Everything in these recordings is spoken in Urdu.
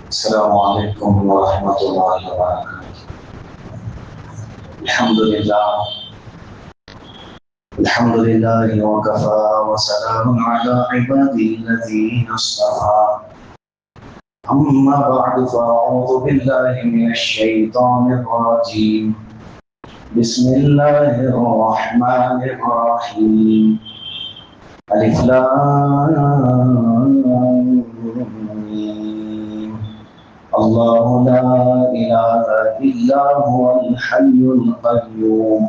السلام علیکم ورحمۃ اللہ وبرکاتہ۔ الحمد للہ وکفا وسلام علی عبادہ الذین اصطفى۔ اما بعد فاعوذ باللہ من الشیطان الرجیم۔ بسم اللہ الرحمن الرحیم۔ الف لام میم۔ اللہ لا الہ الا هو الحی القیوم۔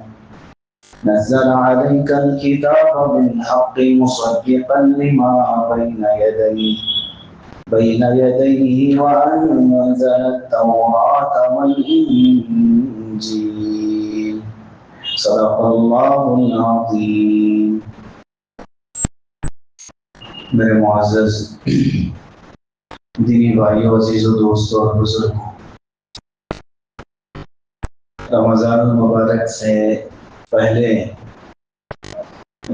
نزل عليك الكتاب بالحق مصدقا لما بين يديه وأنزل التوراة والإنجيل۔ صدق الله العظيم۔ میرے معزز دینی بھائیوں، عزیزوں، دوستوں اور بزرگوں، رمضان المبارک سے پہلے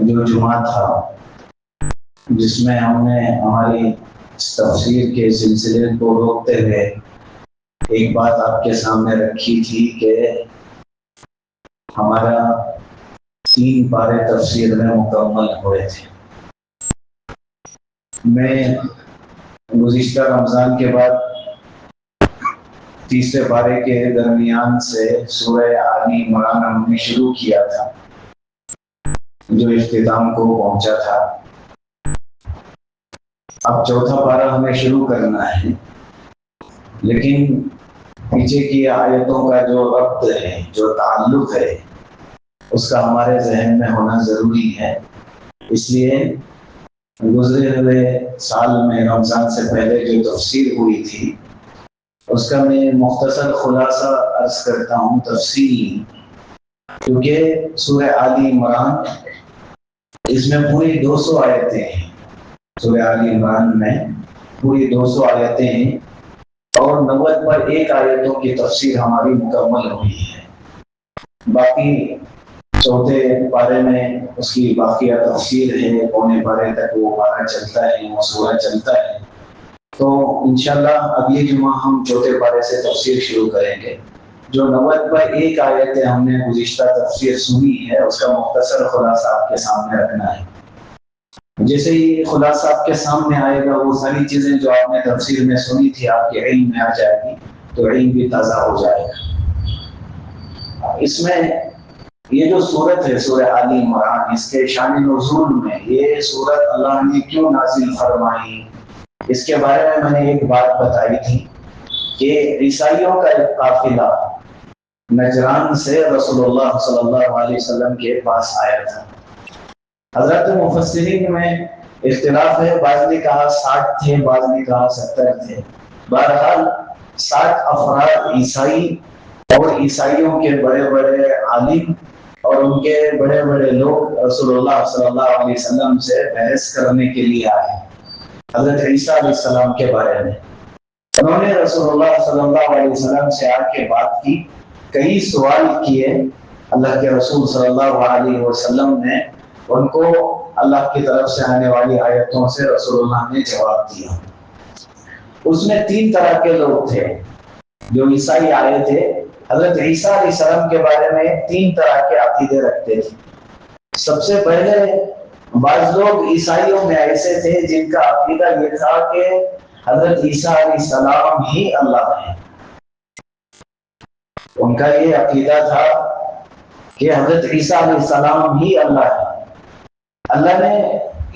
جو جمعہ تھا جس میں ہم نے ہماری تفسیر کے سلسلے کو روکتے ہوئے ایک بات آپ کے سامنے رکھی تھی کہ ہمارا 3 پارے تفسیر میں مکمل ہوئے تھے۔ میں گزشتہ رمضان کے بعد تیسرے پارے کے درمیان سے سورہ آل عمران ہم نے شروع کیا تھا جو اختتام کو پہنچا تھا۔ اب چوتھا پارہ ہمیں شروع کرنا ہے، لیکن پیچھے کی آیتوں کا جو ربط ہے، جو تعلق ہے، اس کا ہمارے ذہن میں ہونا ضروری ہے۔ اس لیے گزرے ہوئے سال میں رمضان سے پہلے جو تفسیر ہوئی تھی اس کا میں مختصر خلاصہ عرض کرتا ہوں تفصیلی، کیونکہ سورہ آل عمران اس میں پوری 200 آیتیں ہیں۔ سورہ آل عمران میں پوری 200 آیتیں ہیں اور 90 پر 1 آیتوں کی تفسیر ہماری مکمل ہوئی ہے۔ باقی چوتھے پارے میں اس کی باقیہ تفسیر ہے، پونے پارے تک وہ پارہ چلتا ہے، وہ سورہ چلتا ہے۔ تو انشاءاللہ اگلی جمعہ ہم چوتھے پارے سے تفسیر شروع کریں گے۔ جو 90 پر 1 آیتیں ہم نے گزشتہ تفسیر سنی ہے اس کا مختصر خلاصہ آپ کے سامنے رکھنا ہے۔ جیسے ہی خلاصہ آپ کے سامنے آئے گا وہ ساری چیزیں جو آپ نے تفسیر میں سنی تھی آپ کے علم میں آ جائے گی، تو علم بھی تازہ ہو جائے گا۔ اس میں یہ جو سورت ہے سورہ آل عمران، اس کے شان نزول میں یہ سورت اللہ نے کیوں نازل فرمائی اس کے بارے میں نے ایک بات بتائی تھی کہ عیسائیوں کا ایک قافلہ نجران سے رسول اللہ صلی اللہ علیہ وسلم کے پاس آیا تھا۔ حضرت مفسرین میں اختلاف ہے، بعض نے کہا 60 تھے، بعض نے کہا 70 تھے۔ بہرحال 60 افراد عیسائی اور عیسائیوں کے بڑے بڑے عالم اور ان کے بڑے بڑے لوگ رسول اللہ صلی اللہ علیہ وسلم سے بحث کرنے کے لیے آئے حضرت عیسیٰ علیہ السلام کے بارے میں۔ انہوں نے رسول اللہ صلی اللہ علیہ وسلم سے آ کے بات کی، کئی سوال کیے۔ اللہ کے رسول صلی اللہ علیہ وسلم نے ان کو اللہ کی طرف سے آنے والی آیتوں سے رسول اللہ نے جواب دیا۔ اس میں 3 طرح کے لوگ تھے جو عیسائی آئے تھے۔ حضرت عیسیٰ علیہ السلام کے بارے میں 3 طرح کے عقیدے رکھتے تھے۔ سب سے پہلے بعض لوگ عیسائیوں میں ایسے تھے جن کا عقیدہ یہ تھا کہ حضرت عیسیٰ علیہ السلام ہی اللہ ہے۔ ان کا یہ عقیدہ تھا کہ حضرت عیسیٰ علیہ السلام ہی اللہ ہے۔ اللہ نے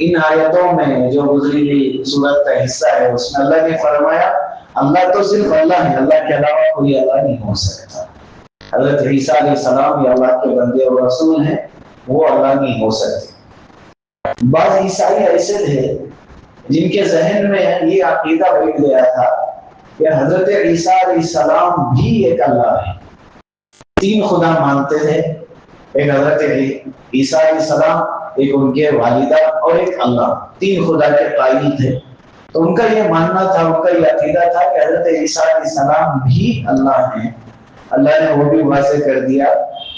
ان آیتوں میں جو گزری ہوئی سورت کا حصہ ہے اس میں اللہ نے فرمایا اللہ تو صرف اللہ ہے، اللہ کے علاوہ کوئی اللہ نہیں ہو سکتا۔ حضرت عیسیٰ علیہ السلام یہ اللہ کے بندے اور رسول ہیں، وہ اللہ نہیں ہو سکتے۔ بعض عیسائی ایسے تھے جن کے ذہن میں یہ عقیدہ بیٹھ گیا تھا کہ حضرت عیسیٰ علیہ السلام بھی ایک اللہ ہے۔ 3 خدا مانتے تھے، ایک حضرت عیسیٰ علیہ السلام، ایک ان کے والدہ اور ایک اللہ، 3 خدا کے قائل تھے۔ تو ان کا یہ ماننا تھا، ان کا یہ عقیدہ تھا کہ حضرت عیسیٰ علیہ السلام بھی اللہ ہیں۔ اللہ نے وہ بھی واضح کر دیا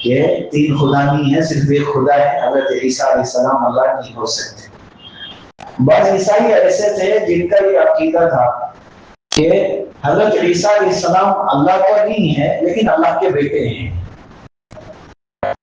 کہ 3 خدا نہیں ہے، صرف ایک خدا ہے، حضرت عیسیٰ علیہ السلام اللہ نہیں ہو سکتے۔ بعض عیسائی ایسے تھے جن کا یہ عقیدہ تھا کہ حضرت عیسیٰ علیہ السلام اللہ تو نہیں ہے لیکن اللہ کے بیٹے ہیں.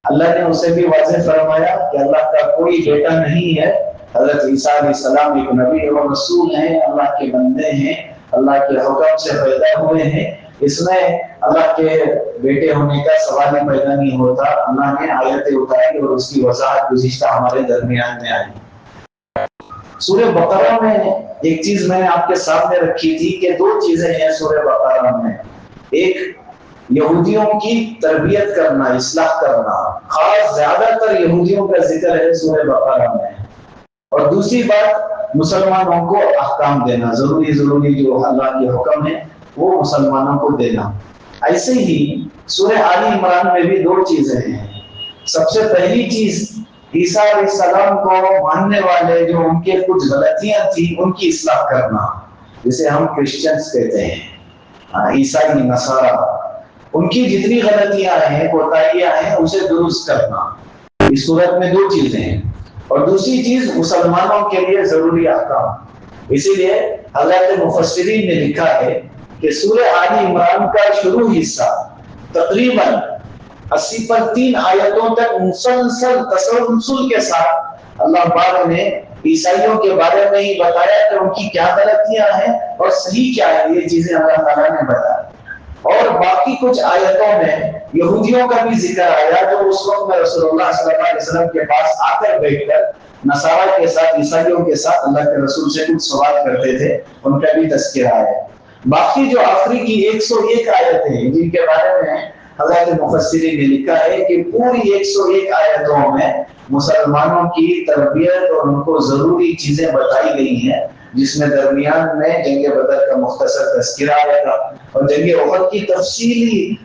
اللہ نے اسے بھی واضح فرمایا کہ اللہ کا کوئی بیٹا نہیں ہے. حضرت عیسیٰ علیہ السلام ایک نبی اور رسول ہیں، اللہ کے بندے ہیں، اللہ کے حکم سے پیدا ہوئے ہیں. اس میں اللہ کے بیٹے ہونے کا سوال ہی پیدا نہیں ہوتا. اللہ نے آیتیں اتاری اور اس کی وضاحت گزشتہ ہمارے درمیان میں آئی. سورہ بقرہ میں ایک چیز میں نے آپ کے سامنے رکھی تھی کہ دو چیزیں ہیں سورہ بقرہ میں. ایک یہودیوں کی تربیت کرنا، اصلاح کرنا، خاص زیادہ تر یہودیوں کا ذکر ہے سورہ بقرہ میں. اور دوسری بات مسلمانوں کو احکام دینا، ضروری جو اللہ کے حکم ہے وہ مسلمانوں کو دینا. ایسے ہی سورہ آل عمران میں بھی دو چیزیں ہیں. سب سے پہلی چیز عیسیٰ علیہ السلام کو ماننے والے جو ان کے کچھ غلطیاں تھیں ان کی اصلاح کرنا، جسے ہم کرسچنز کہتے ہیں، عیسائی نصارہ، ان کی جتنی غلطیاں ہیں، کوتاہیاں ہیں، اسے درست کرنا. اس صورت میں دو چیزیں ہیں. اور دوسری چیز مسلمانوں کے لیے ضروری احکام. اسی لیے حضرات مفسرین نے لکھا ہے کہ سورہ آل عمران کا شروع حصہ تقریباً 80 پر 3 آیتوں تک مسلسل تسلسل کے ساتھ اللہ پاک نے عیسائیوں کے بارے میں ہی بتایا کہ ان کی کیا غلطیاں ہیں اور صحیح کیا ہے. یہ چیزیں اللہ تعالیٰ نے بتایا. اور باقی کچھ آیتوں میں یہودیوں کا بھی ذکر آیا جو اس وقت میں رسول اللہ صلی اللہ علیہ وسلم کے پاس آ کر بیٹھ کر نصارہ کے ساتھ، عیسائیوں کے ساتھ اللہ کے رسول سے کچھ سوال کرتے تھے. ان کا بھی تذکرہ ہے. باقی جو آخری کی 101 آیتیں ہیں جن کے بارے میں حضرت مفسرین نے لکھا ہے کہ پوری 101 آیتوں میں مسلمانوں کی تربیت اور ان کو ضروری چیزیں بتائی گئی ہیں، جس میں درمیان میں جنگ بدر کا مختصر تذکرہ آئے گا اور جنگ احد کی تفصیلی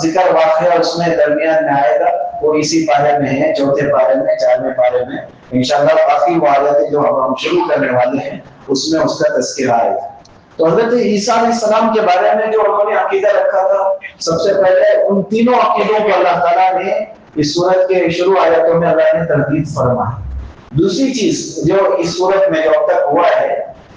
ذکر واقعہ اس میں درمیان میں آئے گا. وہ اسی پارے میں ہے، چوتھے پارے میں، 4ویں پارے میں. انشاءاللہ باقی وہ آیتیں جو ہم شروع کرنے والے ہیں اس میں اس کا تذکرہ آئے گا. تو حضرت عیسیٰ علیہ السلام کے بارے میں جو انہوں نے عقیدہ رکھا تھا، سب سے پہلے ان تینوں عقیدوں کو اللہ تعالیٰ نے اس سورت کے شروع آیتوں میں اللہ نے تردید فرمائی. دوسری چیز جو اس سورت میں جو اب تک ہوا ہے،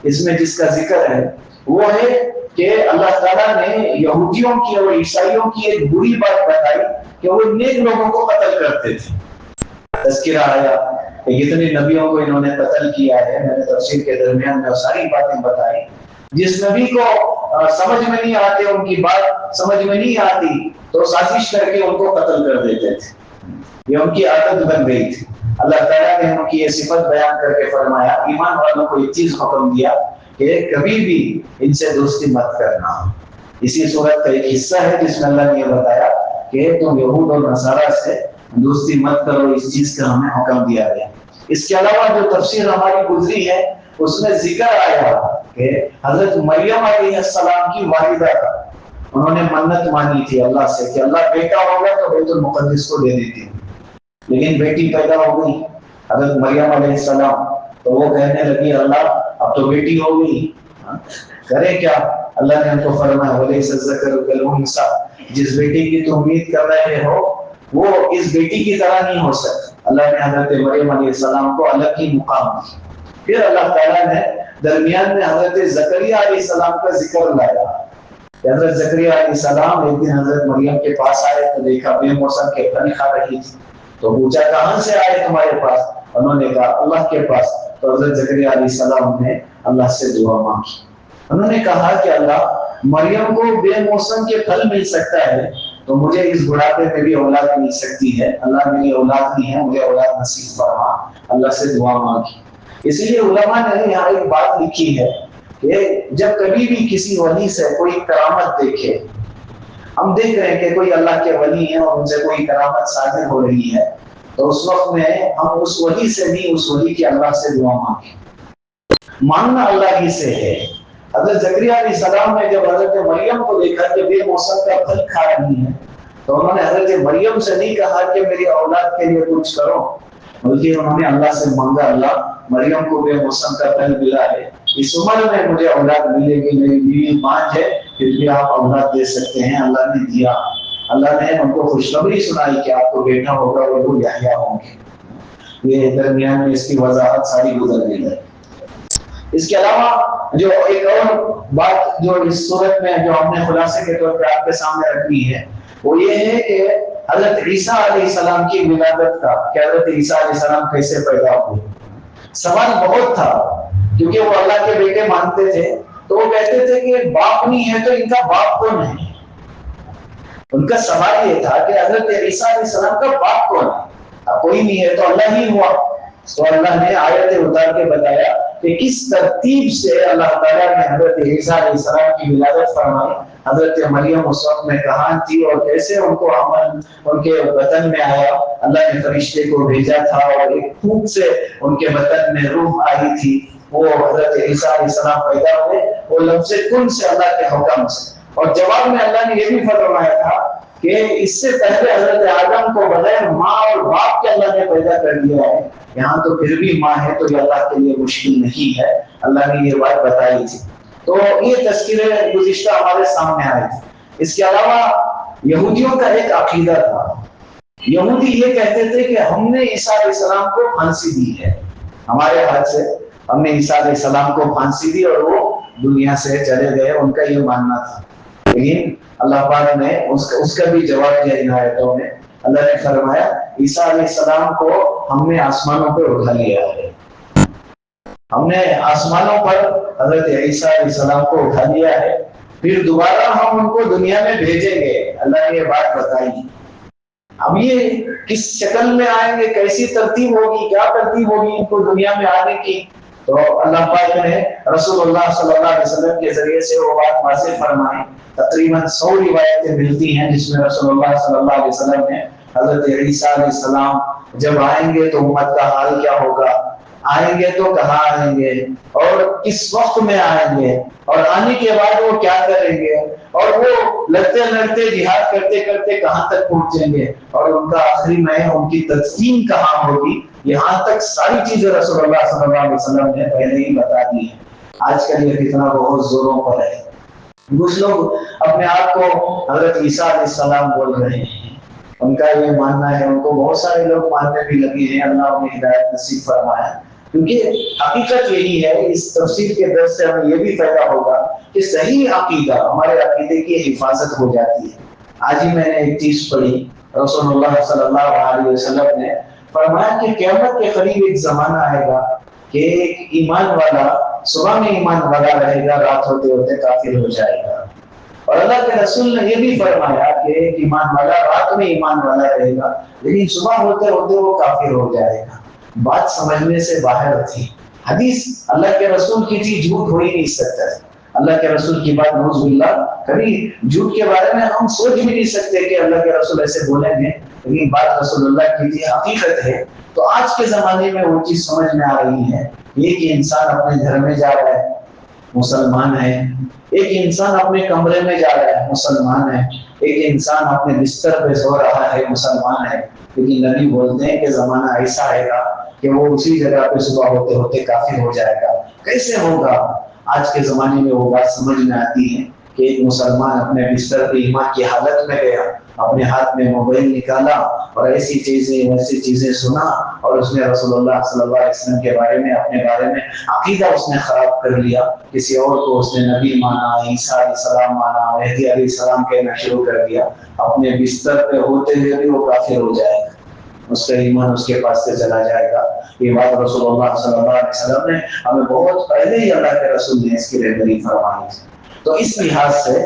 اس میں جس کا ذکر ہے وہ ہے کہ اللہ تعالیٰ نے یہودیوں کی اور عیسائیوں کی ایک بری بات بتائی کہ وہ نیک لوگوں کو قتل کرتے تھے. تذکرہ آیا کہ کتنے نبیوں کو انہوں نے قتل کیا ہے. میں نے تفسیر کے درمیان میں ساری باتیں بتائی. جس نبی کو سمجھ میں نہیں آتے، ان کی بات سمجھ میں نہیں آتی تو سازش کر کے ان کو قتل کر دیتے تھے. یہ ان کی عادت بن گئی تھی. اللہ تعالیٰ نے ان کی یہ صفت بیان کر کے فرمایا، ایمان والوں کو ایک چیز حکم دیا کہ کبھی بھی ان سے دوستی مت کرنا. اسی صورت کا ایک حصہ ہے جس میں اللہ نے یہ بتایا کہ تم یہود اور نصارہ سے دوستی مت کرو. اس چیز کا ہمیں حکم دیا گیا. اس کے علاوہ جو تفسیر ہماری گزری ہے اس میں ذکر آیا کہ حضرت مریم علیہ السلام کی والدہ کا انہوں نے منت مانی تھی اللہ سے کہ اللہ بیٹا ہوگا تو بیت المقدس کو دے دیتی ہوں. لیکن بیٹی پیدا ہو گئی حضرت مریم علیہ السلام، تو وہ کہنے لگی اللہ اب تو بیٹی ہو گئی، کرے کیا؟ اللہ نے ان کو فرمایا وَلَيْسَ الذَّكَرُ كَالْأُنثَىٰ، جس بیٹی کی تم امید کر رہے ہو وہ اس بیٹی کی طرح نہیں ہو سکتا. اللہ نے حضرت مریم علیہ السلام کو الگ ہی مقام دیا. پھر اللہ تعالیٰ نے درمیان میں حضرت زکریا علیہ السلام کا ذکر لایا. حضرت زکریا علیہ السلام ایک دن حضرت مریم کے پاس آئے تو دیکھا بے موسم کے پھل کھا رہی تھی. تو پوچھا کہاں سے آئے تمہارے پاس؟ انہوں نے کہا اللہ کے پاس. تو حضرت زکریا علیہ السلام نے اللہ سے دعا مانگی. انہوں نے کہا کہ اللہ مریم کو بے موسم کے پھل مل سکتا ہے تو مجھے اس بڑھاپے میں بھی اولاد مل سکتی ہے. اللہ میری اولاد نہیں ہے، مجھے اولاد نصیب فرما. اللہ سے دعا مانگی. اسی لیے علماء نے یہاں ایک بات لکھی ہے کہ جب کبھی بھی کسی ولی سے کوئی کرامت دیکھے، ہم دیکھ رہے ہیں کہ کوئی اللہ کے ولی ہیں اور ان سے کوئی کرامت صادر ہو رہی ہے، تو اس وقت میں ہم اس ولی سے نہیں، اس ولی کی اللہ سے دعا مانگیں. مانگنا اللہ ہی سے ہے. حضرت زکریا علیہ السلام نے جب حضرت مریم کو دیکھا کہ بے موسم کا پھل کھا رہی ہے تو انہوں نے حضرت مریم سے نہیں کہا کہ میری اولاد کے لیے کچھ کرو، بلکہ انہوں نے اللہ سے مانگا اللہ مریم کو بے موسم کا پھل ملا ہے، اس عمر میں مجھے اولاد ملے گی، میری بیوی پانچ ہے پھر بھی آپ اولاد دے سکتے ہیں. اللہ نے دیا. اللہ نے ان کو خوشخبری سنائی کہ آپ کو بیٹا ہوگا، وہ لوگ یحییٰ ہوں گے. یہ درمیان میں اس کی وضاحت ساری گزر گئی ہے. اس کے علاوہ جو ایک اور بات جو اس صورت میں جو ہم نے خلاصے کے طور پہ آپ کے سامنے رکھی ہے وہ یہ ہے کہ حضرت عیسیٰ علیہ السلام کی ولادت کا کہ حضرت عیسیٰ علیہ السلام کیسے پیدا ہوئے. سوال بہت تھا کیونکہ وہ اللہ کے بیٹے مانتے تھے، تو وہ کہتے تھے کہ باپ نہیں ہے تو ان کا باپ کون ہے. ان کا سوال یہ تھا کہ حضرت عیسیٰ علیہ السلام کا باپ کون ہے؟ کوئی نہیں ہے تو اللہ ہی ہوا. تو اللہ نے آیت اتار کے بتایا کہ کس ترتیب سے اللہ تعالیٰ نے حضرت عیسیٰ علیہ السلام کی ولادت فرمائی. حضرت مریم اس وقت میں کہاں تھی اور کیسے ان کو حمل ان کے بطن میں آیا. اللہ نے فرشتے کو بھیجا تھا اور ایک پھونک سے ان کے بطن میں روح آئی تھی. وہ حضرت عیسیٰ علیہ السلام پیدا ہوئے وہ لفظ کن سے اللہ کے حکم سے. اور جواب میں اللہ نے یہ بھی فرمایا تھا کہ اس سے پہلے حضرت آدم کو بغیر ماں اور باپ کے اللہ نے پیدا کر دیا ہے. یہاں تو پھر بھی ماں ہے تو یہ اللہ کے لیے مشکل نہیں ہے. اللہ نے یہ بات بتائی تھی. تو یہ تذکرے گزشتہ ہمارے سامنے آئے تھے. اس کے علاوہ یہودیوں کا ایک عقیدہ تھا. یہودی یہ کہتے تھے کہ ہم نے عیسیٰ علیہ السلام کو پھانسی دی ہے. ہمارے ہاتھ سے ہم نے عیسیٰ علیہ السلام کو پھانسی دی اور وہ دنیا سے چلے گئے. ان کا یہ ماننا تھا. لیکن اللہ پاک نے اس کا بھی جواب دیا ان آیتوں میں. اللہ نے فرمایا عیسیٰ علیہ السلام کو ہم نے آسمانوں پہ اٹھا لیا ہے. ہم نے آسمانوں پر حضرت عیسیٰ علیہ السلام کو اٹھا لیا ہے. پھر دوبارہ ہم ان کو دنیا میں بھیجیں گے. اللہ نے یہ بات بتائی. اب یہ کس شکل میں آئیں گے، کیسی ترتیب ہوگی، کیا ترتیب ہوگی ان کو دنیا میں آنے کی، تو اللہ پاک نے رسول اللہ صلی اللہ علیہ وسلم کے ذریعے سے وہ بات واضح فرمائی. تقریباً 100 روایتیں ملتی ہیں جس میں رسول اللہ صلی اللہ علیہ وسلم نے حضرت عیسیٰ علیہ السلام جب آئیں گے تو امت کا حال کیا ہوگا، آئیں گے تو کہاں آئیں گے اور کس وقت میں آئیں گے اور آنے کے بعد وہ کیا کریں گے اور وہ لڑتے لڑتے جہاد کرتے کرتے کہاں تک پہنچیں گے اور ان کا آخری میں ان کی تدفین کہاں ہوگی. یہاں تک ساری چیزیں رسول اللہ صلی اللہ علیہ وسلم نے پہلے ہی بتا دی ہیں. آج کل یہ فتنہ بہت زوروں پر ہے. کچھ لوگ اپنے آپ کو حضرت عیسیٰ علیہ السلام بول رہے ہیں. ان کا یہ ماننا ہے. ان کو بہت سارے لوگ ماننے بھی لگے ہیں. اللہ انہیں ہدایت نصیب فرمائے. کیونکہ حقیقت یہی ہے. اس تفسیر کے درس سے ہمیں یہ بھی پیدا ہوگا کہ صحیح عقیدہ ہمارے عقیدے کی حفاظت ہو جاتی ہے. آج ہی میں نے ایک چیز پڑھی. رسول اللہ صلی اللہ علیہ وسلم نے فرمایا کہ قیامت کے قریب ایک زمانہ آئے گا کہ ایک ایمان والا صبح میں ایمان والا رہے گا، رات ہوتے ہوتے کافر ہو جائے گا. اور اللہ کے رسول نے یہ بھی فرمایا کہ ایک ایمان والا رات میں ایمان والا رہے گا لیکن صبح ہوتے ہوتے وہ کافر ہو جائے گا. بات سمجھنے سے باہر تھی. حدیث اللہ کے رسول کی تھی، جھوٹ ہو ہی نہیں سکتا. اللہ کے رسول کی بات نعوذ باللہ، کبھی جھوٹ کے بارے میں ہم سوچ بھی نہیں سکتے کہ اللہ کے رسول ایسے بولیں گے، لیکن بات رسول اللہ کی تھی، حقیقت ہے. تو آج کے زمانے میں وہ چیز سمجھ میں آ رہی ہے. ایک انسان اپنے گھر میں جا رہا ہے، مسلمان ہے. ایک انسان اپنے کمرے میں جا رہا ہے، مسلمان ہے. ایک انسان اپنے بستر پہ سو رہا ہے، مسلمان ہے. لیکن نبی بولتے ہیں کہ زمانہ ایسا آئے گا کہ وہ اسی جگہ پہ صبح ہوتے ہوتے کافر ہو جائے گا. کیسے ہوگا؟ آج کے زمانے میں وہ بات سمجھ میں آتی ہے کہ ایک مسلمان اپنے بستر پہ ایمان کی حالت میں گیا، اپنے ہاتھ میں موبائل نکالا اور ایسی چیزیں سنا اور اس نے رسول اللہ صلی اللہ علیہ وسلم کے بارے میں، اپنے بارے میں عقیدہ اس نے خراب کر لیا. کسی اور کو اس نے نبی مانا، عیسیٰ علیہ السلام مانا، مہدی علیہ السلام کہنا شروع کر دیا. اپنے بستر پہ ہوتے ہوئے بھی وہ کافر ہو جائے گا. اس کا ایمان اس کے پاس سے چلا جائے گا. یہ بات رسول اللہ صلی اللہ علیہ وسلم نے ہمیں بہت پہلے ہی اللہ کے رسول نے اس کی رہبری فرمائی. تو اس لحاظ سے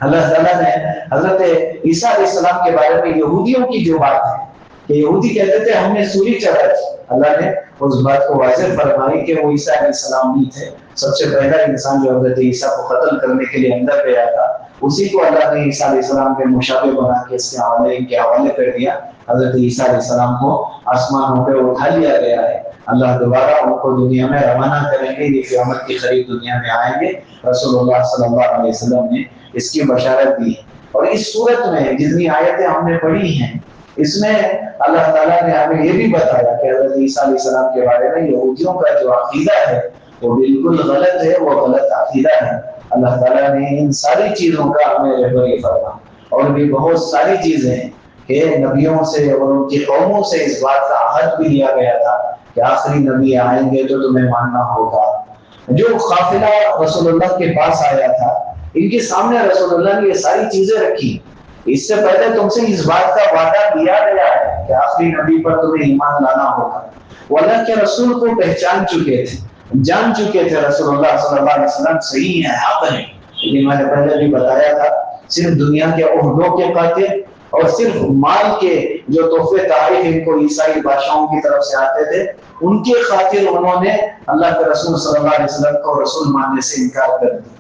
اللہ تعالیٰ نے حضرت عیسیٰ علیہ السلام کے بارے میں یہودیوں کی جو بات ہے کہ یہودی کہتے تھے ہم نے سولی چڑھائی تھی، اللہ نے اس بات کو واضح فرمائی کہ وہ عیسیٰ علیہ السلام نہیں تھے. سب سے پہلا انسان جو حضرت عیسیٰ کو قتل کرنے کے لیے اندر گیا تھا، اسی کو اللہ نے عیسیٰ علیہ السلام کے مشابہ بنا کے اس کے حوالے کر دیا. حضرت عیسیٰ علیہ السلام کو آسمانوں پہ اٹھا لیا گیا ہے. اللہ دوبارہ ان کو دنیا میں روانہ کریں گے. یہ قیامت کے قریب دنیا میں آئیں گے. رسول اللہ صلی اللہ علیہ وسلم نے اس کی بشارت دی. اور اس صورت میں جتنی آیتیں ہم نے پڑھی ہیں اس میں اللہ تعالیٰ نے ہمیں یہ بھی بتایا کہ حضرت عیسیٰ علیہ السلام کے بارے میں یہودیوں کا جو عقیدہ ہے وہ بالکل غلط ہے، وہ غلط عقیدہ ہے. اللہ تعالیٰ نے ان ساری چیزوں کا ہمیں رہبری فرمایا. اور بھی بہت ساری چیزیں ہیں کہ نبیوں سے اور ان کی قوموں سے اس بات کا عہد بھی لیا گیا تھا کہ آخری نبی آئیں گے تو تمہیں ماننا ہوگا. جو قافلہ رسول اللہ کے پاس آیا تھا، ان کے سامنے رسول اللہ نے یہ ساری چیزیں رکھی. اس سے پہلے تم سے اس بات کا وعدہ دیا گیا ہے کہ آخری نبی پر تمہیں ایمان لانا ہوگا. وہ اللہ کے رسول کو پہچان چکے تھے، جان چکے تھے رسول اللہ صلی اللہ علیہ وسلم صحیح ہے، حق ہے. لیکن میں نے پہلے بھی بتایا تھا، صرف دنیا کے عہدوں کے قاتل اور صرف مال کے جو تحفے تحائف ان کو عیسائی بادشاہوں کی طرف سے آتے تھے، ان کے خاطر انہوں نے اللہ کے رسول صلی اللہ علیہ وسلم کو رسول ماننے سے انکار کر دیا.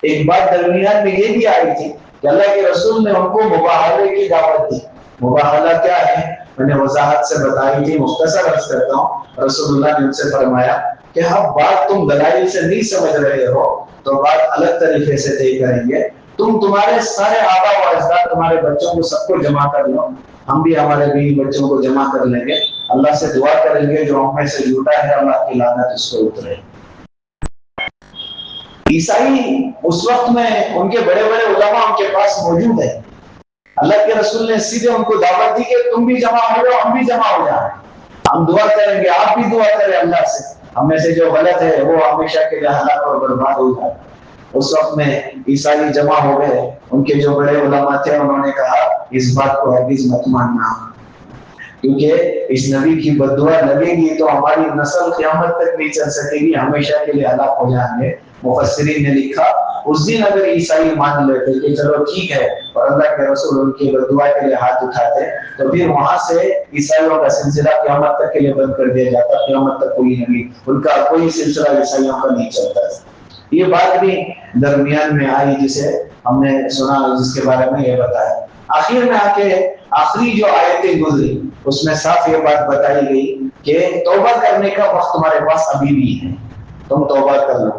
ایک بات درمیان میں یہ بھی آئی تھی کہ اللہ کے رسول نے ان کو مباہلے کی دعوت دی. مباہلہ کیا ہے میں نے وضاحت سے بتائی تھی، مختصر عرض کرتا ہوں. رسول اللہ نے ان سے فرمایا کہ اب بات تم دلائل سے نہیں سمجھ رہے ہو تو بات الگ طریقے سے طے کریں گے. تمہارے سارے آبا و اجداد، تمہارے بچوں کو سب کو جمع کر لو، ہم بھی ہمارے بیوی بچوں کو جمع کر لیں گے، اللہ سے دعا کریں گے جو ہم میں سے جھوٹا ہے اللہ کی لعنت اس کو اترے. عیسائی اس وقت میں ان کے بڑے بڑے علماء ان کے پاس موجود ہیں. اللہ کے رسول نے سیدھے ان کو دعوت دی کہ تم بھی جمع ہو جاؤ، ہم بھی جمع ہو جائیں، ہم دعا کریں گے، آپ بھی دعا کریں اللہ سے، ہم میں سے جو غلط ہے وہ ہمیشہ کے لیے ہلاک اور برباد ہو جائے. اس وقت میں عیسائی جمع ہو گئے. ان کے جو بڑے علماء تھے انہوں نے کہا اس بات کو ہرگز مت ماننا، کیونکہ اس نبی کی بددعا لگے گی تو ہماری نسل قیامت تک نہیں چل سکے گی، ہمیشہ کے لیے ہلاک ہو جائیں گے. مفسرین نے لکھا اس دن اگر عیسائی مان لیتے کہ چلو ٹھیک ہے اور اللہ کے رسول ان کی بددعا کے لیے ہاتھ اٹھاتے تو پھر وہاں سے عیسائیوں کا سلسلہ قیامت تک کے لیے بند کر دیا جاتا، قیامت تک کوئی نبی ان کا کوئی سلسلہ عیسائیوں کا نہیں چلتا. یہ بات بھی درمیان میں آئی جسے ہم نے سنا، جس کے بارے میں یہ بتایا. آخر میں آ کے آخری جو آیتیں گزری اس میں صاف یہ بات بتائی گئی کہ توبہ کرنے کا وقت تمہارے پاس ابھی بھی ہے، تم توبہ کر لو.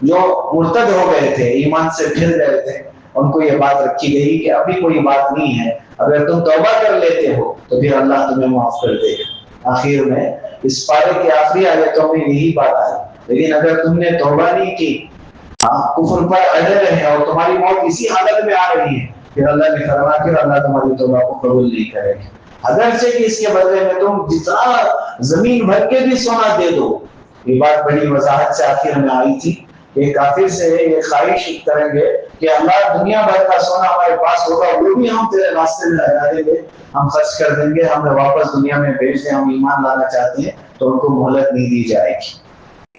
جو مرتد ہو گئے تھے، ایمان سے پھر گئے تھے، ان کو یہ بات رکھی گئی کہ ابھی کوئی بات نہیں ہے، اگر تم توبہ کر لیتے ہو تو پھر اللہ تمہیں معاف کر دے گا. آخر میں اس پارے کی آخری آیتوں میں یہی بات آئی. لیکن اگر تم نے توبہ نہیں کی، کفر پر اڑے رہے اور تمہاری موت اسی حالت میں آ رہی ہے، پھر اللہ نے فرمایا کہ اللہ تمہاری توبہ کو قبول نہیں کرے گا. اگرچہ کہ اس کے بدلے میں تم جتنا زمین بھر کے بھی سونا دے دو. یہ بات بڑی وضاحت سے آخر میں آئی تھی کہ کافر سے یہ خواہش کریں گے کہ اللہ دنیا بھر کا سونا ہمارے پاس ہوگا وہ بھی ہم تیرے راستے میں لگا دیں گے، ہم خرچ کر دیں گے، ہمیں واپس دنیا میں بھیج دیں، ہم ایمان لانا چاہتے ہیں. تو ان کو مہلت نہیں دی جائے گی،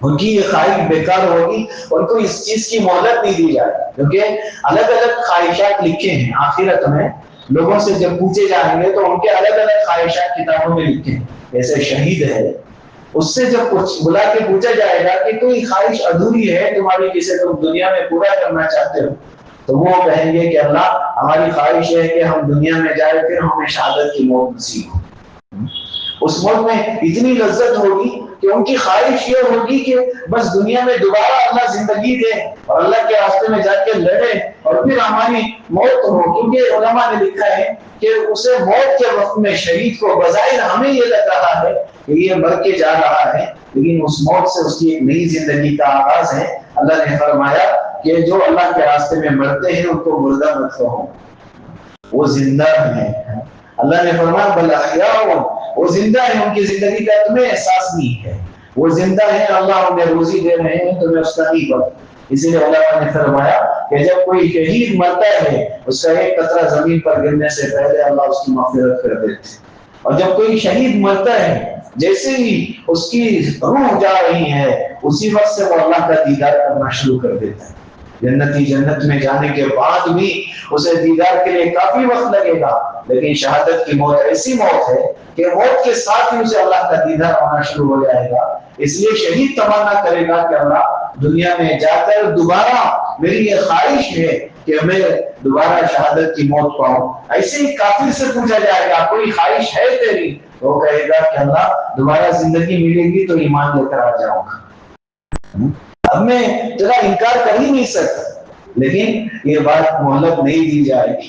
ان کی یہ خواہش بیکار ہوگی، ان کو اس چیز کی مہلت نہیں دی جائے گی. کیونکہ الگ الگ خواہشات لکھے ہیں آخرت میں، لوگوں سے جب پوچھے جائیں گے تو ان کے الگ الگ خواہشات کتابوں میں لکھے ہیں. جیسے شہید ہے، اس سے جب بلا کے پوچھا جائے گا کہ کوئی خواہش ادھوری ہے تمہاری جسے تم دنیا میں پورا کرنا چاہتے ہو، تو وہ کہیں گے کہ اللہ ہماری خواہش ہے کہ ہم دنیا میں جائیں پھر ہمیں شہادت کی موت نصیب ہو. اس موت میں اتنی لذت ہوگی کہ ان کی خواہش یہ ہوگی کہ بس دنیا میں دوبارہ اللہ زندگی دے اور اللہ کے راستے میں جا کے لڑے اور پھر ہماری موت ہو. کیونکہ علماء نے لکھا ہے کہ اسے موت کے وقت میں شہید کو بظاہر ہمیں یہ لگ رہا ہے کہ یہ مر کے جا رہا ہے، لیکن اس موت سے اس کی ایک نئی زندگی کا آغاز ہے. اللہ نے فرمایا کہ جو اللہ کے راستے میں مرتے ہیں ان کو مردہ مت کہو، وہ زندہ ہیں. اللہ نے فرمایا بل احیاء، وہ زندہ ہیں، ان کی زندگی کا تمہیں احساس نہیں ہے، وہ زندہ ہیں، اللہ انہیں روزی دے رہے ہیں، تمہیں اس کا نہیں پتا. اسی لیے علماء نے فرمایا کہ جب کوئی شہید مرتا ہے اس کا ایک قطرہ زمین پر گرنے سے پہلے اللہ اس کی مغفرت کر دیتے. اور جب کوئی شہید مرتا ہے جیسے ہی اس کی روح جا رہی ہے اسی وقت سے وہ اللہ کا دیدار کرنا شروع کر دیتا ہے. جنتی جنت میں جانے کے بعد بھی اسے دیدار کے لیے کافی وقت لگے گا، لیکن شہادت کی موت ایسی موت ہے کہ موت کے ساتھ ہی اسے اللہ کا دیدار ہونا شروع ہو جائے گا. اس لیے شہید تمنا کرے گا کہ اللہ دنیا میں جا کر دوبارہ میری یہ خواہش ہے کہ میں دوبارہ شہادت کی موت پاؤں. ایسے ہی کافر سے پوچھا جائے گا کوئی خواہش ہے تیری، وہ کہے گا کہ اللہ دوبارہ زندگی ملے گی تو ایمان لے کر آ جاؤں گا. اب میں تیرا انکار کر ہی نہیں سکتا، لیکن یہ بات مہلت نہیں دی جائے گی،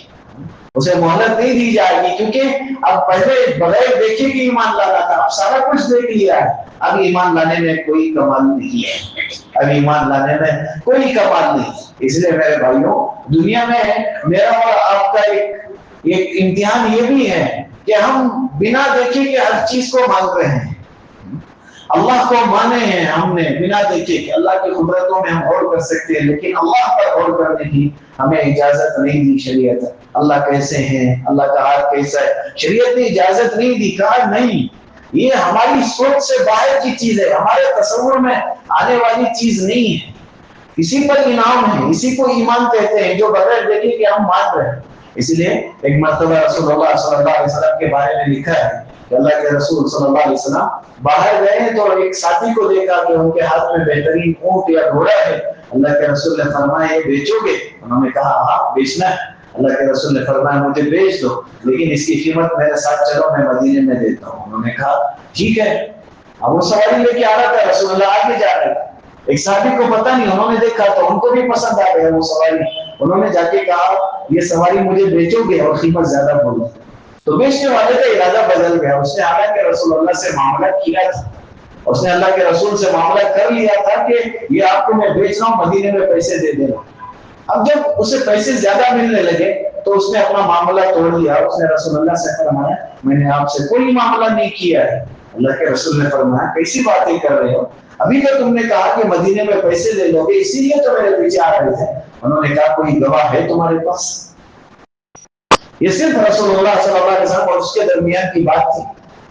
اسے مہلت نہیں دی جائے گی، کیونکہ اب پہلے بغیر دیکھے کہ ایمان لانا تھا، اب سارا کچھ دیکھ لیا ہے، اب ایمان لانے میں کوئی کمال نہیں ہے، اب ایمان لانے میں کوئی کمال نہیں. اس لیے میرے بھائیوں دنیا میں میرا اور آپ کا ایک امتحان یہ بھی ہے کہ ہم بنا دیکھے کہ ہر چیز کو مانگ رہے ہیں. اللہ کو مانے ہیں ہم نے بنا دیکھے کہ اللہ کی قدرتوں میں ہم غور کر سکتے ہیں، لیکن اللہ پر غور کرنے کی ہمیں اجازت نہیں دی شریعت۔ اللہ کیسے ہیں، اللہ کا ہاتھ کیسا ہے، شریعت نے اجازت نہیں دی، کہا نہیں، یہ ہماری سوچ سے باہر کی چیز ہے، ہمارے تصور میں آنے والی چیز نہیں ہے، اسی پر انعام ہے، اسی کو ایمان کہتے ہیں جو بغیر دیکھے کہ ہم مان رہے ہیں۔ اسی لیے ایک مرتبہ رسول اللہ صلی اللہ علیہ وسلم کے بارے میں لکھا ہے کہ اللہ کے رسول صلی اللہ علیہ وسلم باہر گئے تو ایک ساتھی کو دیکھا کہ ان کے ہاتھ میں بہترین اونٹ یا گھوڑا ہے۔ اللہ کے رسول نے فرمایا یہ بیچو گے؟ انہوں نے کہا ہاں بیچنا ہے۔ اللہ کے رسول نے فرمایا مجھے بیچ دو، لیکن اس کی قیمت میرے ساتھ چلو، میں مدینے میں دیتا ہوں۔ انہوں نے کہا ٹھیک ہے۔ اب وہ سواری لے کے آ رہا تھا، رسول اللہ آگے جا رہے تھے، ایک صحابی کو پتہ نہیں، انہوں نے دیکھا تو ان کو بھی پسند آ گیا وہ سواری، انہوں نے جا کے کہا یہ سواری مجھے بیچو گے اور قیمت زیادہ بولو۔ تو بیچنے والے کا ارادہ بدل گیا، اس نے اللہ کے رسول اللہ سے معاملہ کیا تھا، اس نے اللہ کے رسول سے معاملہ کر لیا تھا کہ یہ آپ کو میں بیچ رہا ہوں، مدینے میں پیسے دے دے رہا ہوں۔ اب جب اسے پیسے زیادہ ملنے لگے تو اس نے اپنا معاملہ توڑ لیا، اس نے رسول اللہ سے فرمایا میں نے آپ سے کوئی معاملہ نہیں کیا ہے۔ اللہ کے رسول نے فرمایا کیسی باتیں کر رہے ہو، ابھی تو تم نے کہا کہ مدینے میں پیسے لے لو گے، اسی لیے تو میرے پیچھے آ رہے تھے۔ انہوں نے کہا کوئی گواہ ہے تمہارے پاس؟ یہ صرف رسول اللہ صلی اللہ علیہ وسلم اور اس کے درمیان کی بات تھی۔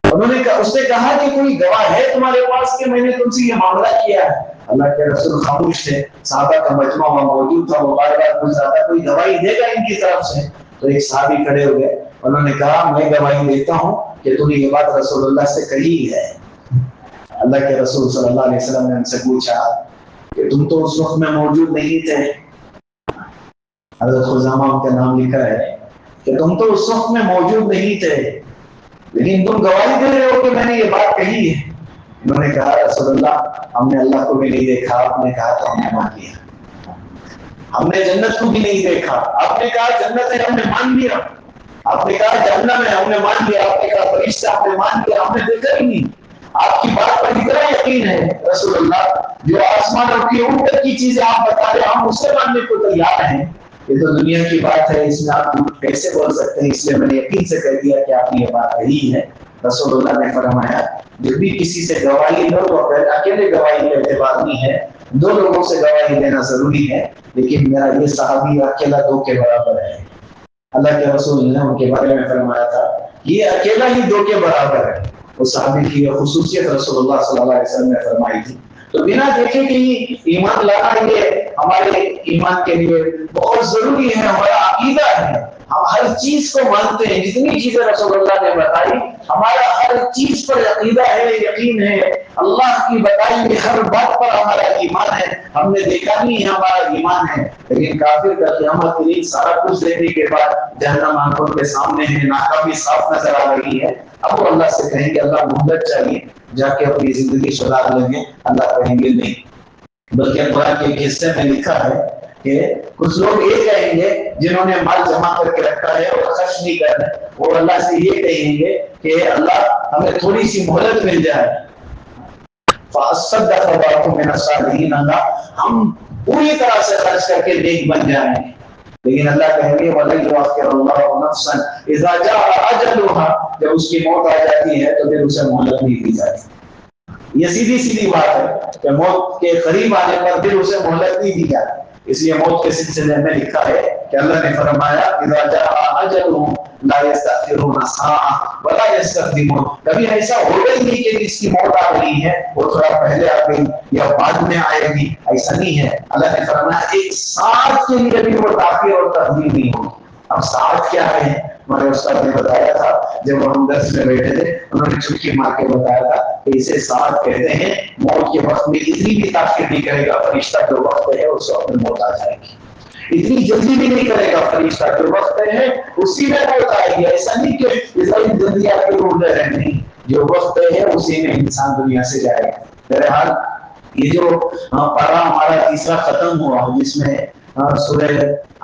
انہوں نے کہا، اس نے کہا کہ کوئی گواہ ہے تمہارے پاس کہ میں نے تم سے یہ معاملہ کیا ہے؟ اللہ کے رسول خاموش تھے، صحابہ کا مجمع وہاں موجود تھا، وہ بار بار پوچھ رہا تھا کوئی گواہی دے گا ان کی طرف سے؟ تو ایک صحابی کھڑے ہو گئے، انہوں نے کہا میں گواہی دیتا ہوں کہ تم نے یہ بات رسول اللہ سے کہی ہے۔ اللہ کے رسول صلی اللہ علیہ وسلم نے ان سے پوچھا کہ تم تو اس وقت میں موجود نہیں تھے، حضرت خزامہ ان کا نام لکھا ہے کہ تم تو اس وقت میں موجود نہیں تھے لیکن تم گواہی دے رہے ہو کہ میں نے یہ بات کہی ہے۔ انہوں نے کہا رسول اللہ ہم نے اللہ کو بھی نہیں دیکھا، آپ نے کہا تو ہم نے مان لیا، ہم نے جنت کو بھی نہیں دیکھا، آپ نے کہا جنت ہے ہم نے مان لیا، آپ نے کہا جہنم ہے ہم نے مان لیا، آپ نے کہا فرشتہ ہم نے مان لیا، ہم نے دیکھا ہی نہیں، آپ کی بات پر اتنا یقین ہے رسول اللہ، جو آسمان اور کی اوپر کی چیزیں آپ بتا رہے ہم اسے ماننے کو تیار ہیں، یہ تو دنیا کی بات ہے، اس میں آپ کیسے بول سکتے ہیں؟ اس لیے میں نے یقین سے کہہ دیا کہ آپ نے یہ بات کہی ہے۔ رسول اللہ نے فرمایا جب بھی کسی سے گواہی لو تو پھر اکیلے گواہی کا اعتبار نہیں ہے، دو لوگوں سے گواہی دینا ضروری ہے، لیکن میرا یہ صحابی اکیلا دو کے برابر ہے۔ اللہ کے رسول نے ان کے بارے میں فرمایا تھا یہ اکیلا ہی دو کے برابر ہے، اس صحابی کی خصوصیت رسول اللہ صلی اللہ علیہ وسلم نے فرمائی تھی۔ تو بنا دیکھے کہ ایمان لانا یہ ہمارے ایمان کے لیے بہت ضروری ہے، ہمارا عقیدہ ہے، ہم ہر چیز کو مانتے ہیں، جتنی چیزیں رسول اللہ نے بتائی ہمارا ہر چیز پر عقیدہ ہے، یقین ہے، اللہ کی بتائی ہوئی ہر بات پر ہمارا ایمان ہے، ہم نے دیکھا نہیں ہے ہمارا ایمان ہے، لیکن کافر کا قیامت کے دن سارا کچھ دیکھنے کے بعد جہنم آنکھوں کے سامنے ہے، ناکامی صاف نظر آ رہی ہے، اب وہ اللہ سے کہیں گے اللہ مہلت چاہیے، جا کے اپنی زندگی سدھار لیں گے، اللہ کہیں گے نہیں، بلکہ قرآن کے ایک حصے میں لکھا ہے کہ کچھ لوگ یہ کہیں گے جنہوں نے مال جمع کر کے رکھا ہے اور خرچ نہیں کر رہے، وہ اللہ سے یہ کہیں گے کہ اللہ ہمیں تھوڑی سی مہلت مل جائے، فَأَصَّدَّقَ وَأَكُن مِّنَ الصَّالِحِينَ، اللہ ہم پوری طرح سے خرچ کر کے نیک بن جائیں گے، لیکن اللہ کہیں گے وَلَن يُؤَخِّرَ اللَّهُ نَفْسًا إِذَا جَاءَ أَجَلُهَا، جب اس کی موت آ جاتی ہے تو پھر اسے مہلت نہیں دی جاتی۔ یہ سیدھی سیدھی بات ہے کہ موت کے قریب آنے پر پھر اسے مہلت نہیں دی جاتی، اس لیے موت کے سلسلے میں لکھا ہے کہ اللہ نے فرمایا اذا جاء اجلهم لا يستأخرون ساعة ولا يستقدمون، کبھی ایسا ہوگا ہی نہیں کہ جس کی موت آ رہی ہے وہ تھوڑا پہلے آ گئی یا بعد میں آئے گی، ایسا نہیں ہے۔ اللہ نے فرمایا ایک ساعت کے لیے بھی وہ تاخیر اور تقدیم نہیں ہوگی۔ اب ساعت کیا ہے؟ ہمارے استاد نے بتایا تھا جب ہم درس میں بیٹھے تھے، انہوں نے چٹکی مار کے بتایا تھا کہ اسے ساعت کہتے ہیں، موت کے وقت میں اتنی بھی تاخیر نہیں کرے گا فرشتہ جو وقت ہے اس وقت میں موت آ جائے گی، اتنی جلدی بھی نہیں کرے گا فرشتہ جو وقت ہے اسی میں موت آئے گی، ایسا نہیں کہ اتنی جلدی آپ کے روڈ رہے نہیں، جو وقت ہے اسی میں انسان دنیا سے جائے گا۔ بہرحال یہ جو پارہ ہمارا تیسرا ختم ہوا جس میں سورہ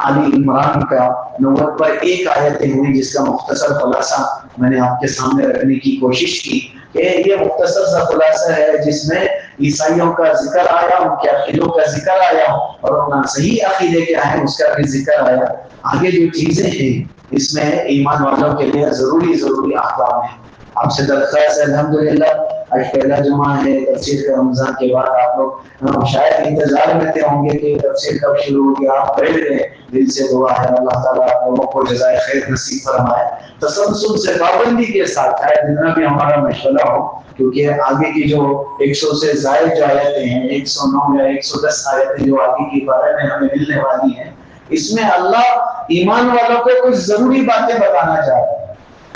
آل عمران کا 90 پر ایک آیتیں ہوئی، جس کا مختصر خلاصہ میں نے آپ کے سامنے رکھنے کی کوشش کی کہ یہ مختصر سا خلاصہ ہے جس میں عیسائیوں کا ذکر آیا، ان کے عقیدوں کا ذکر آیا اور ان صحیح عقیدے کیا ہیں اس کا بھی ذکر آیا۔ آگے جو چیزیں ہیں اس میں ایمان والوں کے لیے ضروری احکام ہیں، آپ سے درخواست ہے الحمدللہ آج پہلا جمعہ ہے تفسیر کا رمضان کے بعد آپ لوگ شاید انتظار میں تھے ہوں گے کہ تفسیر کب شروع ہوگی آپ بیٹھ گئے دل سے دعا ہے اللہ تعالیٰ آپ لوگوں کو جزائے خیر نصیب فرمائے تسلسل سے پابندی کے ساتھ چاہے جتنا بھی ہمارا مشغلہ ہو کیونکہ آگے کی جو 100 سے زائد جو آیتیں ہیں 109 یا 110 آیتیں جو آگے کی بارے میں ہمیں ملنے والی ہیں اس میں اللہ ایمان والوں کو کچھ ضروری باتیں بتانا چاہتا ہے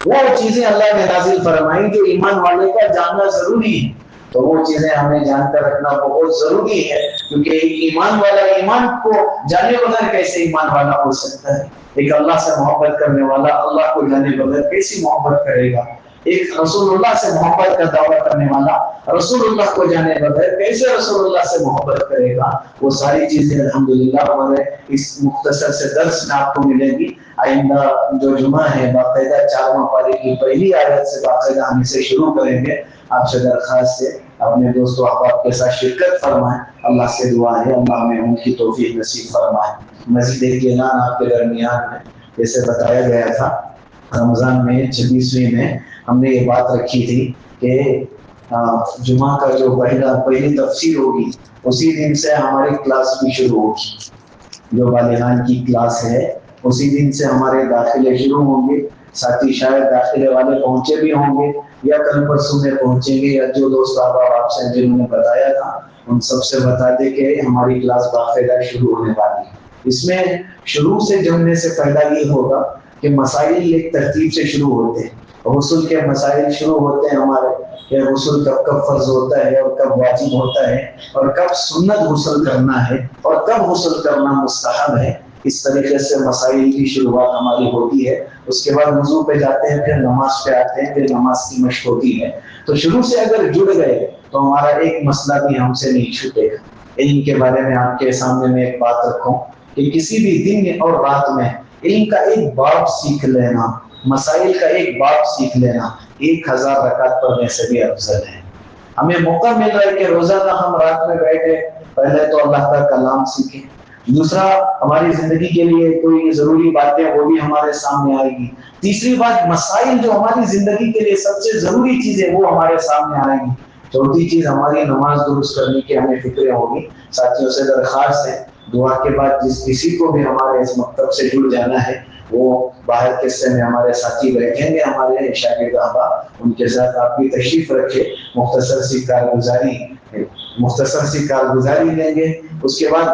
وہ چیزیں اللہ نے نازل فرمائی جو ایمان والے کا جاننا ضروری ہے تو وہ چیزیں ہمیں جان کر رکھنا بہت ضروری ہے کیونکہ ایمان والا ایمان کو جانے بغیر کیسے ایمان والا ہو سکتا ہے ایک اللہ سے محبت کرنے والا اللہ کو جانے بغیر کیسی محبت کرے گا ایک رسول اللہ سے محبت کا دعویٰ کرنے والا رسول اللہ کو جانے بغیر کیسے رسول اللہ سے محبت کرے گا وہ ساری چیزیں الحمدللہ ہمارے اس مختصر سے درس میں آپ کو ملے گی آئندہ جو جمعہ ہے باقاعدہ 4واں پارے کی پہلی آیت سے باقاعدہ ہم اسے شروع کریں گے آپ سے درخواست ہے اپنے دوست و احباب کے ساتھ شرکت فرمائیں اللہ سے دعا ہے اللہ ہمیں ان کی توفیق نصیب فرمائے مزید ایک اعلان آپ کے درمیان میں جیسے بتایا گیا تھا رمضان میں 26ویں میں ہم نے یہ بات رکھی تھی کہ جمعہ کا جو پہلی تفسیر ہوگی اسی دن سے ہماری کلاس بھی شروع ہوگی جو بالغان کی کلاس ہے اسی دن سے ہمارے داخلے شروع ہوں گے ساتھی شاید داخلے والے پہنچے بھی ہوں گے یا کل پرسوں میں پہنچیں گے یا جو دوست احباب آپ سے جنہوں نے بتایا تھا ان سب سے بتا دے کہ ہماری کلاس باقاعدہ شروع ہونے والی ہے اس میں شروع سے جمنے سے فائدہ یہ ہوگا کہ مسائل ایک ترتیب سے شروع ہوتے ہیں غسل کے مسائل شروع ہوتے ہیں ہمارے کہ غسل کب فرض ہوتا ہے اور کب واجب ہوتا ہے اور کب سنت غسل کرنا ہے اور کب غسل کرنا مستحب ہے اس طریقے سے مسائل کی شروعات ہماری ہوتی ہے اس کے بعد وضو پہ جاتے ہیں پھر نماز پہ آتے ہیں پھر نماز کی مشق ہوتی ہے تو شروع سے اگر جڑ گئے تو ہمارا ایک مسئلہ بھی ہم سے نہیں چھوٹے گا علم کے بارے میں آپ کے سامنے میں ایک بات رکھوں کہ کسی بھی دن اور رات میں علم کا ایک باب سیکھ لینا مسائل کا ایک باب سیکھ لینا 1000 رکعت پڑھنے سے بھی افضل ہے ہمیں موقع مل رہا ہے کہ روزانہ ہم رات میں بیٹھے پہلے تو اللہ کا کلام سیکھیں دوسرا ہماری زندگی کے لیے کوئی ضروری باتیں وہ بھی ہمارے سامنے آئے گی تیسری بات مسائل جو ہماری زندگی کے لیے سب سے ضروری چیزیں وہ ہمارے سامنے آئے گی چوتھی چیز ہماری نماز درست کرنے کی ہمیں فکریں ہوگی ساتھیوں سے درخواست ہے دعا کے بعد جس کسی کو بھی ہمارے اس مکتب سے جڑ جانا ہے وہ باہر کے حصے میں ہمارے ساتھی بیٹھیں گے ہمارے شاگرد احباب ان کے ساتھ آپ بھی تشریف رکھے مختصر سی کارگزاری لیں گے اس کے بعد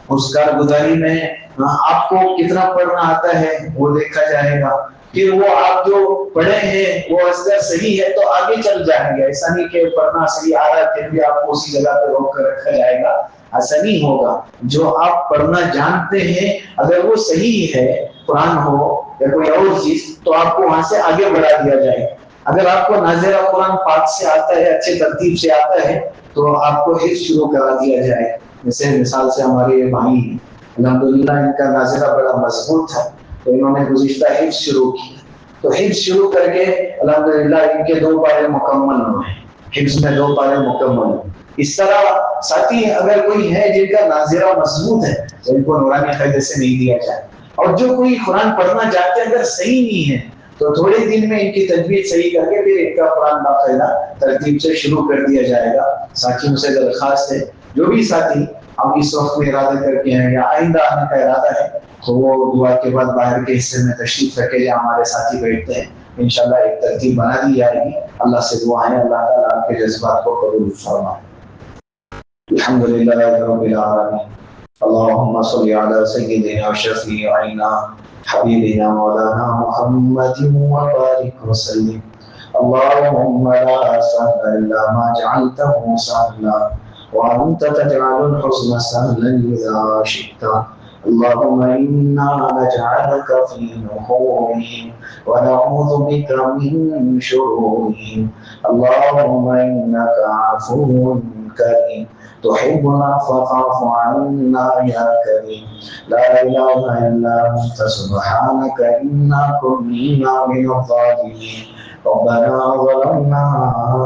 اس کارگزاری میں آپ کو کتنا پڑھنا آتا ہے وہ دیکھا جائے گا پھر وہ آپ جو پڑھے ہیں وہ اگر صحیح ہے تو آگے چل جائیں گے ایسا نہیں کہ پڑھنا صحیح آ رہا ہے پھر بھی آپ کو اسی جگہ پہ روک کر رکھا جائے گا ایسا نہیں ہوگا جو آپ پڑھنا جانتے ہیں اگر وہ صحیح ہے قرآن ہو یا کوئی اور چیز تو آپ کو وہاں سے آگے بڑھا دیا جائے اگر آپ کو ناظرہ قرآن پاک سے آتا ہے اچھے ترتیب سے آتا ہے تو آپ کو حفظ شروع کرا دیا جائے جیسے مثال سے ہمارے یہ بھائی ہیں الحمدللہ ان کا ناظرہ بڑا مضبوط تھا تو انہوں نے گزشتہ حفظ شروع کی تو حفظ شروع کر کے الحمدللہ ان کے 2 پارے مکمل ہوئے حفظ میں 2 پارے مکمل ہوئے اس طرح ساتھی اگر کوئی ہے جن کا ناظرہ مضبوط ہے تو ان کو نورانی قاعدے سے نہیں دیا جائے اور جو کوئی قرآن پڑھنا چاہتے ہیں اگر صحیح نہیں ہے تو تھوڑے دن میں ان کی تجوید صحیح کر کے پھر ان کا قرآن باقاعدہ ترتیب سے شروع کر دیا جائے گا ساتھیوں سے درخواست ہے جو بھی ساتھی اب اس وقت میں ارادے کر کے ہیں یا آئندہ آنے کا ارادہ ہے تو وہ دعا کے بعد باہر کے حصے میں تشریف رکھے یا ہمارے ساتھی بیٹھتے ہیں انشاءاللہ ایک ترتیب بنا دی جائے گی اللہ سے دعا ہے اللہ تعالیٰ آپ کے جذبات کو قبول فرمائے الحمدللہ رب العالمین اللهم صل على سيدنا وشفيعنا حبيبنا مولانا محمد وبارك وسلم اللهم لا سهل الا ما جعلته سهلا وانت تجعل الحزن سهلا اذا شئت اللهم انا نجعلك في نحورهم ونعوذ بك من شرورهم اللهم انك عفو كريم تحب العفو فاعف عنا يا كريم لا اله الا انت سبحانك انا كنا من الظالمين ربنا ظلمنا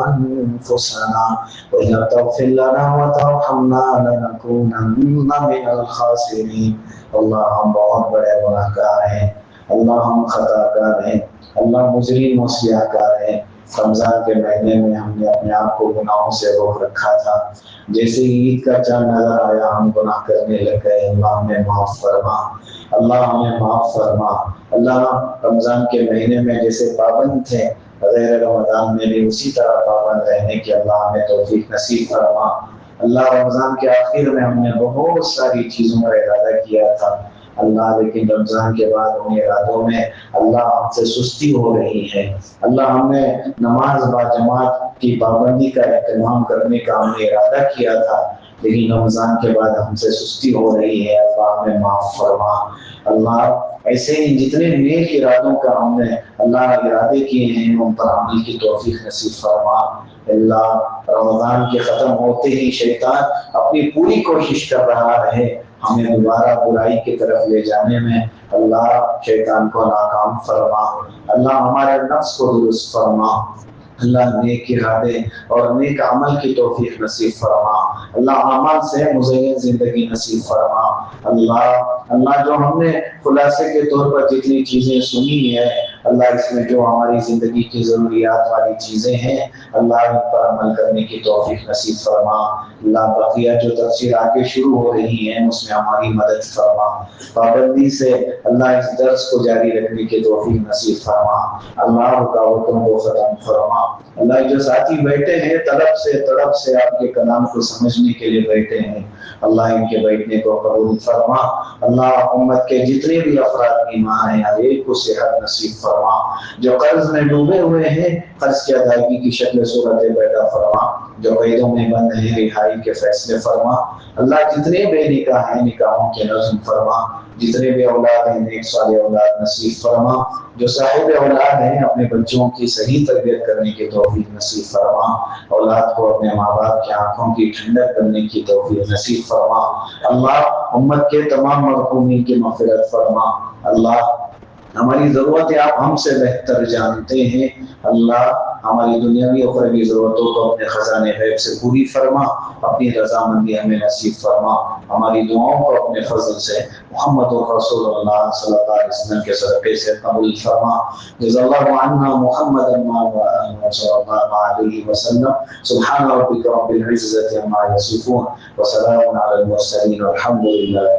انفسنا وان لم تغفر لنا وترحمنا لنكونن من الخاسرين اللہ ہم بہت بڑے گناہگار ہیں اللہ ہم خطا کار ہیں اللہ مجرم و سیاہ کار ہیں رمضان کے مہینے میں ہم نے اپنے آپ کو گناہوں سے روک رکھا تھا، جیسے ہی عید کا چاند نظر آیا ہم گناہ کرنے لگ گئے۔ اللہ ہمیں معاف فرما، اللہ ہمیں معاف فرما۔ اللہ رمضان کے مہینے میں جیسے پابند تھے غیر رمضان میں بھی اسی طرح پابند رہنے کی اللہ ہمیں توفیق نصیب فرما۔ اللہ رمضان کے آخر میں ہم نے بہت ساری چیزوں کا ارادہ کیا تھا اللہ، لیکن رمضان کے بعد ان ارادوں میں اللہ ہم سے سستی ہو رہی ہے۔ اللہ ہم نے نماز با جماعت کی پابندی کا اہتمام کرنے کا ہم نے ارادہ کیا تھا، لیکن رمضان کے بعد ہم سے سستی ہو رہی ہے۔ اللہ ہمیں معاف فرما۔ اللہ ایسے ہی جتنے نیک ارادوں کا ہم نے اللہ ارادے کیے ہیں ان پر عمل کی توفیق نصیب فرما۔ اللہ رمضان کے ختم ہوتے ہی شیطان اپنی پوری کوشش کر رہا ہے ہمیں دوبارہ برائی کی طرف لے جانے میں، اللہ شیطان کو ناکام فرما۔ اللہ ہمارے نفس کو درست فرما۔ اللہ نیک ارادے اور نیک عمل کی توفیق نصیب فرما۔ اللہ عمل سے مزین زندگی نصیب فرما۔ اللہ جو ہم نے خلاصے کے طور پر جتنی چیزیں سنی ہے اللہ، اس میں جو ہماری زندگی کی ضروریات والی چیزیں ہیں اللہ ان پر عمل کرنے کی توفیق نصیب فرما۔ اللہ بقیہ جو تفسیر آگے شروع ہو رہی ہیں اس میں ہماری مدد فرما۔ پابندی سے اللہ اس درس کو جاری رکھنے کی توفیق نصیب فرما۔ اللہ رکاوٹوں کو ختم فرما۔ اللہ جو ساتھی بیٹھے ہیں تڑپ سے آپ کے کلام کو سمجھنے کے لیے بیٹھے ہیں اللہ ان کے بیٹھنے کو قبول فرما۔ اللہ امت کے جتنے بھی افراد بیمار ہیں ہر ایک کو صحت نصیب فرما۔ جو قرض میں ڈوبے ہوئے ہیں قرض کی ادائیگی کی شکل صورت پیدا فرما۔ جو قیدوں میں بند ہیں رہائی کے فیصلے فرما۔ اللہ جتنے بے نکاح ہیں نکاحوں کے نظم فرما۔ جتنے بھی اولاد ہیں نیک صالح اولاد نصیب فرما۔ جو صاحب اولاد ہیں اپنے بچوں کی صحیح تربیت کرنے کی توفیق نصیب فرما۔ اولاد کو اپنے ماں باپ کی آنکھوں کی ٹھنڈک کرنے کی توفیق نصیب فرما۔ اللہ امت کے تمام مرحومین کی مغفرت فرما۔ اللہ ہماری ضرورتیں آپ ہم سے بہتر جانتے ہیں۔ اللہ ہماری دنیاوی اور اخروی ضرورتوں کو اپنے خزانے غیب سے پوری فرما۔ اپنی رضامندی ہمیں نصیب فرما۔ ہماری دعاؤں کو اپنے فضل سے محمد رسول اللہ صلی اللہ علیہ وسلم کے صدقے سے قبول فرما۔ جزا اللہ عنا محمد صلی اللہ علیہ وسلم۔ سبحان ربک رب العزة عما یصفون وسلام علی المرسلین والحمد للہ۔